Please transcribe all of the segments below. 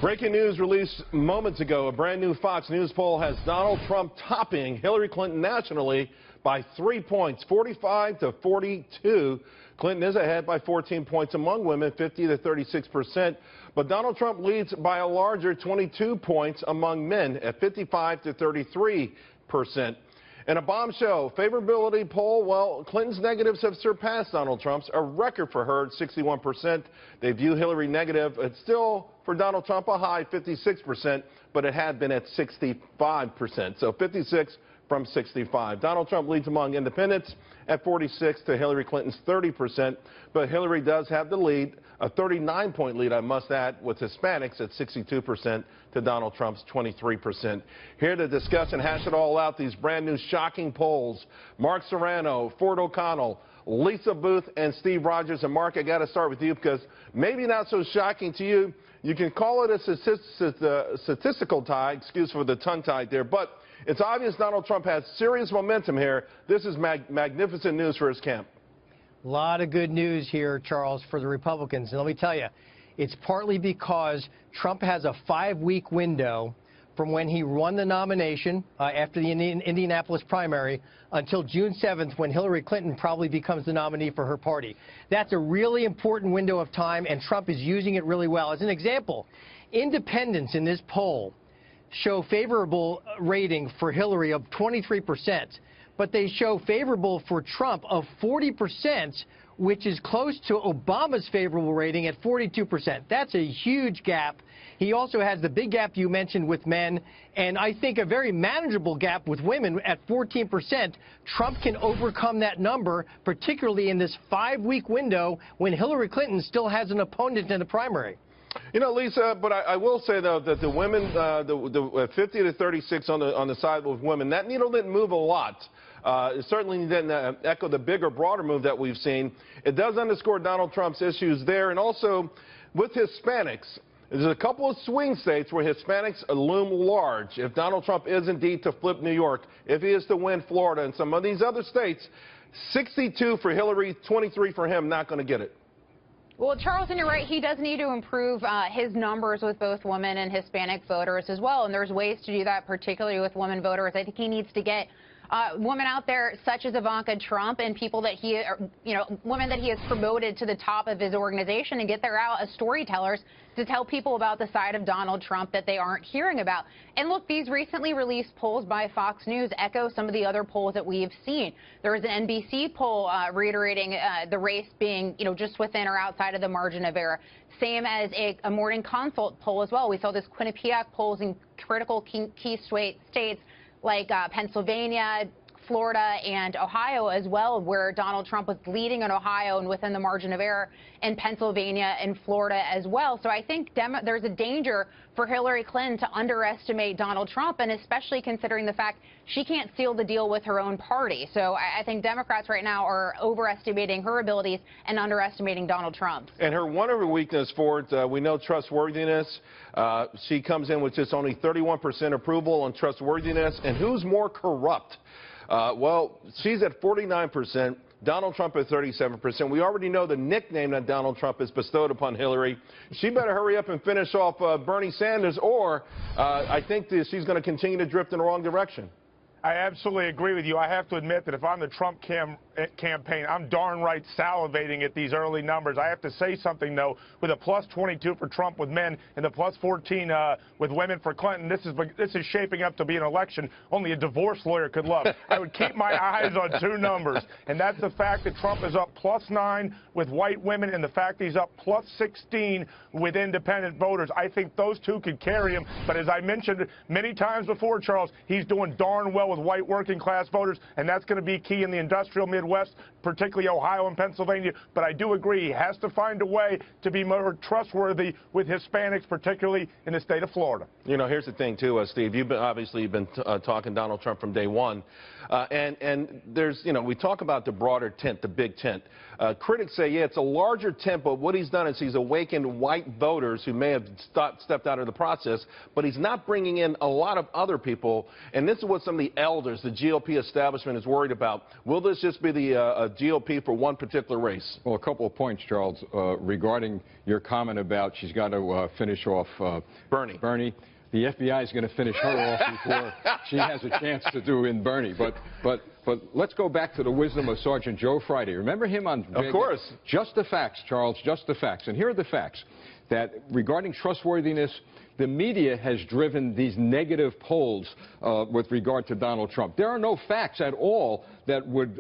Breaking news released moments ago. A brand new Fox News poll has Donald Trump topping Hillary Clinton nationally by 3 points, 45 to 42. Clinton is ahead by 14 points among women, 50 to 36%. But Donald Trump leads by a larger 22 points among men at 55 to 33%. In a bombshell favorability poll, well, Clinton's negatives have surpassed Donald Trump's, a record for her at 61%. They view Hillary negative. It's still, for Donald Trump, a high 56%, but it had been at 65%. So 56 from 65. Donald Trump leads among independents at 46 to Hillary Clinton's 30%, but Hillary does have the lead, a 39-point lead, I must add, with Hispanics at 62% to Donald Trump's 23%. Here to discuss and hash it all out, these brand new shocking polls, Mark Serrano, Ford O'Connell, Lisa Boothe, and Steve Rogers. And Mark, I got to start with you because maybe not so shocking to you. You can call it a statistical tie, excuse for the tongue tie there, but it's obvious Donald Trump has serious momentum here. This is magnificent news for his camp. A lot of good news here, Charles, for the Republicans. And let me tell you, it's partly because Trump has a 5-week window from when he won the nomination after the Indianapolis primary until June 7th, when Hillary Clinton probably becomes the nominee for her party. That's a really important window of time, and Trump is using it really well. As an example, independents in this poll show favorable rating for Hillary of 23%, but they show favorable for Trump of 40%, which is close to Obama's favorable rating at 42%. That's a huge gap. He also has the big gap you mentioned with men, and I think a very manageable gap with women at 14%. Trump can overcome that number, particularly in this 5-week window when Hillary Clinton still has an opponent in the primary. You know, Lisa, but I will say, though, that the women, the 50 to 36 on the side with women, that needle didn't move a lot. It certainly didn't echo the bigger, broader move that we've seen. It does underscore Donald Trump's issues there. And also with Hispanics, there's a couple of swing states where Hispanics loom large. If Donald Trump is indeed to flip New York, if he is to win Florida and some of these other states, 62 for Hillary, 23 for him, not going to get it. Well, Charles, and you're right, he does need to improve his numbers with both women and Hispanic voters as well, and there's ways to do that, particularly with women voters. I think he needs to get women out there such as Ivanka Trump and people that he, women that he has promoted to the top of his organization and get there out as storytellers to tell people about the side of Donald Trump that they aren't hearing about. And look, these recently released polls by Fox News echo some of the other polls that we have seen. There was an NBC poll reiterating the race being, just within or outside of the margin of error. Same as a Morning Consult poll as well. We saw this Quinnipiac polls in critical key states like Pennsylvania, Florida, and Ohio as well, where Donald Trump was leading in Ohio and within the margin of error in Pennsylvania and Florida as well. So I think there's a danger for Hillary Clinton to underestimate Donald Trump, and especially considering the fact she can't seal the deal with her own party. So I think Democrats right now are overestimating her abilities and underestimating Donald Trump. And one of her weaknesses for it, we know trustworthiness. She comes in with just only 31% approval on trustworthiness. And who's more corrupt? Well, she's at 49%. Donald Trump at 37%. We already know the nickname that Donald Trump has bestowed upon Hillary. She better hurry up and finish off Bernie Sanders, or I think that she's going to continue to drift in the wrong direction. I absolutely agree with you. I have to admit that if I'm the Trump campaign, I'm darn right salivating at these early numbers. I have to say something, though. With a plus 22 for Trump with men and a plus 14 with women for Clinton, this is shaping up to be an election only a divorce lawyer could love. I would keep my eyes on two numbers, and that's the fact that Trump is up plus 9 with white women and the fact that he's up plus 16 with independent voters. I think those two could carry him. But as I mentioned many times before, Charles, he's doing darn well with white working class voters, and that's going to be key in the industrial Midwest, particularly Ohio and Pennsylvania. But I do agree he has to find a way to be more trustworthy with Hispanics, particularly in the state of Florida. You know, here's the thing, too, Steve. You've been talking Donald Trump from day one. And there's, we talk about the broader tent, the big tent. Critics say, yeah, it's a larger tent, but what he's done is he's awakened white voters who may have stepped out of the process, but he's not bringing in a lot of other people. And this is what some of the elders, the GOP establishment, is worried about. Will this just be the GOP for one particular race? Well, a couple of points, Charles, regarding your comment about she's got to finish off Bernie. The FBI is going to finish her off before she has a chance to do in Bernie. But let's go back to the wisdom of Sergeant Joe Friday. Remember him on Big? Of course. Just the facts, Charles, just the facts. And here are the facts. That regarding trustworthiness, the media has driven these negative polls with regard to Donald Trump. There are no facts at all that would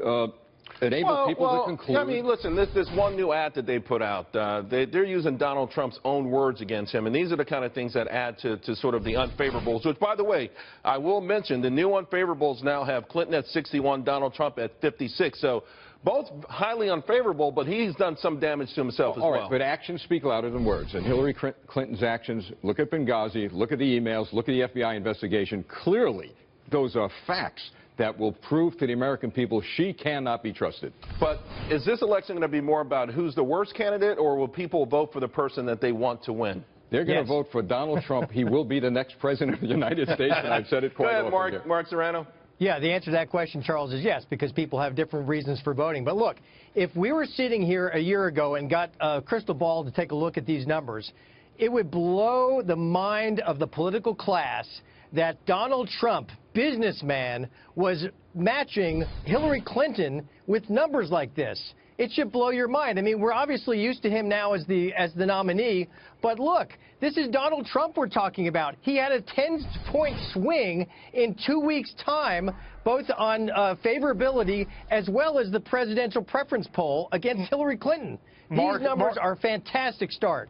enable people to conclude. I mean, listen, this one new ad that they put out, they're using Donald Trump's own words against him, and these are the kind of things that add to sort of the unfavorables, which, by the way, I will mention, the new unfavorables now have Clinton at 61, Donald Trump at 56, so both highly unfavorable, but he's done some damage to himself as well. All right, but actions speak louder than words, and Hillary Clinton's actions, look at Benghazi, look at the emails, look at the FBI investigation, clearly those are facts that will prove to the American people she cannot be trusted. But is this election going to be more about who's the worst candidate, or will people vote for the person that they want to win? They're going to vote for Donald Trump. He will be the next president of the United States, and I've said it quite often. Go ahead, Mark Serrano. Yeah, the answer to that question, Charles, is yes, because people have different reasons for voting. But look, if we were sitting here a year ago and got a crystal ball to take a look at these numbers, it would blow the mind of the political class that Donald Trump, businessman, was matching Hillary Clinton with numbers like this. It should blow your mind. I mean, we're obviously used to him now as the nominee, but look, this is Donald Trump we're talking about. He had a 10-point swing in 2 weeks' time, both on favorability as well as the presidential preference poll against Hillary Clinton. These numbers are a fantastic start.